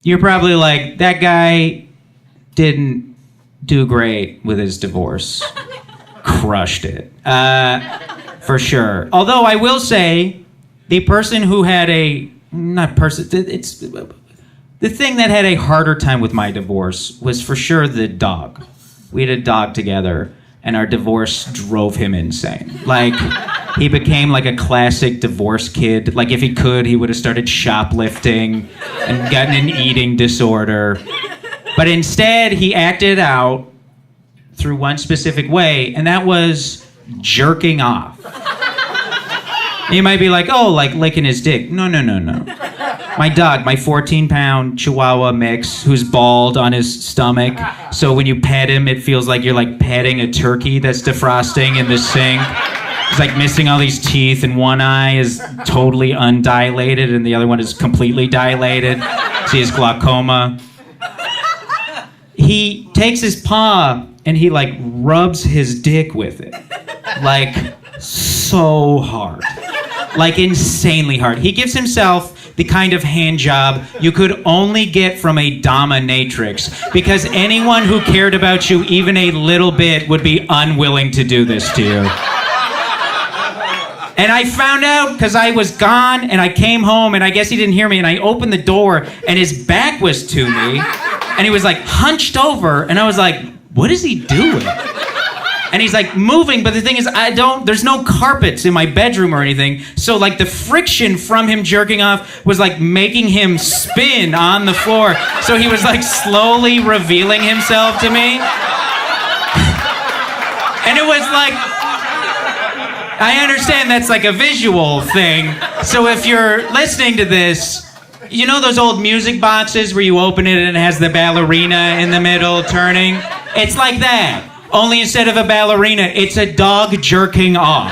You're probably like, that guy didn't do great with his divorce. Crushed it. For sure. Although I will say, the person who had it's the thing that had a harder time with my divorce was for sure the dog. We had a dog together, and our divorce drove him insane. Like, he became like a classic divorce kid. Like, if he could, he would have started shoplifting and gotten an eating disorder. But instead, he acted out through one specific way, and that was jerking off. You might be like, oh, like licking his dick. No. My dog, my 14-pound Chihuahua mix, who's bald on his stomach, so when you pet him, it feels like you're like petting a turkey that's defrosting in the sink. He's like missing all these teeth, and one eye is totally undilated, and the other one is completely dilated. So he has glaucoma. He takes his paw, and he like rubs his dick with it. Like, so hard. Like, insanely hard. He gives himself the kind of hand job you could only get from a dominatrix, because anyone who cared about you even a little bit would be unwilling to do this to you. And I found out because I was gone, and I came home, and I guess he didn't hear me, and I opened the door, and his back was to me, and he was like hunched over, and I was like, what is he doing? And he's like moving, but the thing is, there's no carpets in my bedroom or anything. So like the friction from him jerking off was like making him spin on the floor. So he was like slowly revealing himself to me. And it was like, I understand that's like a visual thing. So if you're listening to this, you know those old music boxes where you open it and it has the ballerina in the middle turning? It's like that. Only instead of a ballerina, it's a dog jerking off.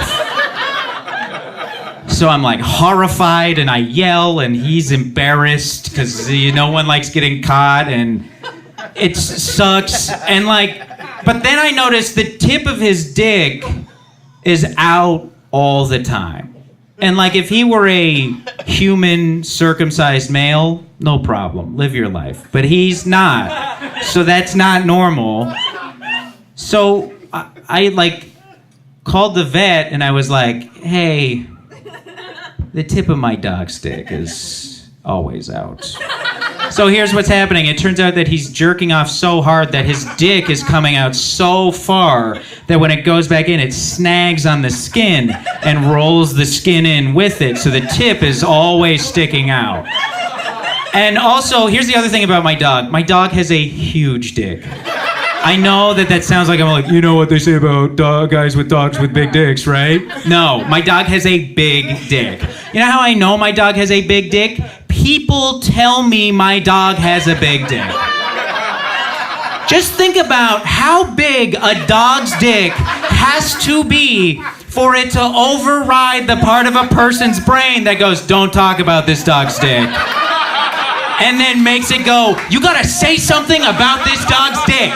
So I'm like horrified, and I yell, and he's embarrassed because no one likes getting caught, and it sucks. And like, but then I noticed the tip of his dick is out all the time. And like, if he were a human circumcised male, no problem, live your life. But he's not, so that's not normal. So I like called the vet, and I was like, hey, the tip of my dog's dick is always out. So here's what's happening. It turns out that he's jerking off so hard that his dick is coming out so far that when it goes back in, it snags on the skin and rolls the skin in with it. So the tip is always sticking out. And also, here's the other thing about my dog. My dog has a huge dick. I know that sounds like I'm like, you know what they say about guys with dogs with big dicks, right? No, my dog has a big dick. You know how I know my dog has a big dick? People tell me my dog has a big dick. Just think about how big a dog's dick has to be for it to override the part of a person's brain that goes, don't talk about this dog's dick. And then makes it go, you gotta say something about this dog's dick.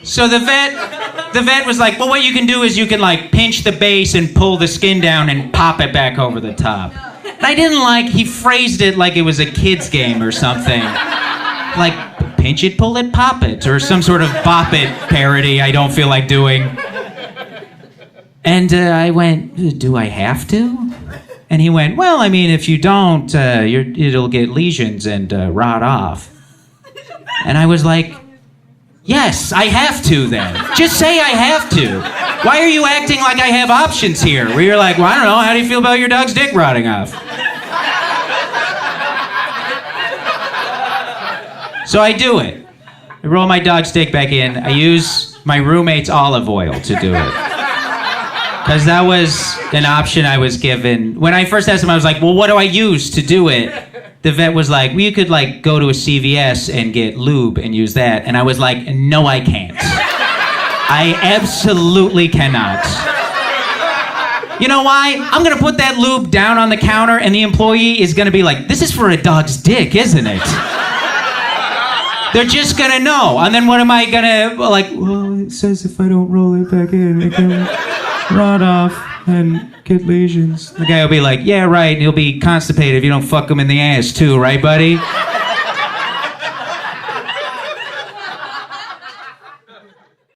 So the vet was like, well, what you can do is you can like pinch the base and pull the skin down and pop it back over the top. And I didn't like, he phrased it like it was a kid's game or something. Like, pinch it, pull it, pop it, or some sort of bop it parody I don't feel like doing. And I went, do I have to? And he went, well, I mean, if you don't, it'll get lesions and rot off. And I was like, yes, I have to then. Just say I have to. Why are you acting like I have options here? Where you're like, well, I don't know, how do you feel about your dog's dick rotting off? So I do it. I roll my dog's dick back in. I use my roommate's olive oil to do it. Because that was an option I was given. When I first asked him, I was like, well, what do I use to do it? The vet was like, well, you could like go to a CVS and get lube and use that. And I was like, no, I can't. I absolutely cannot. You know why? I'm going to put that lube down on the counter, and the employee is going to be like, this is for a dog's dick, isn't it? They're just going to know. And then what am I going to, like, well, it says if I don't roll it back in, it can rot off. and get lesions. The guy will be like, yeah, right, and he'll be constipated if you don't fuck him in the ass too, right, buddy?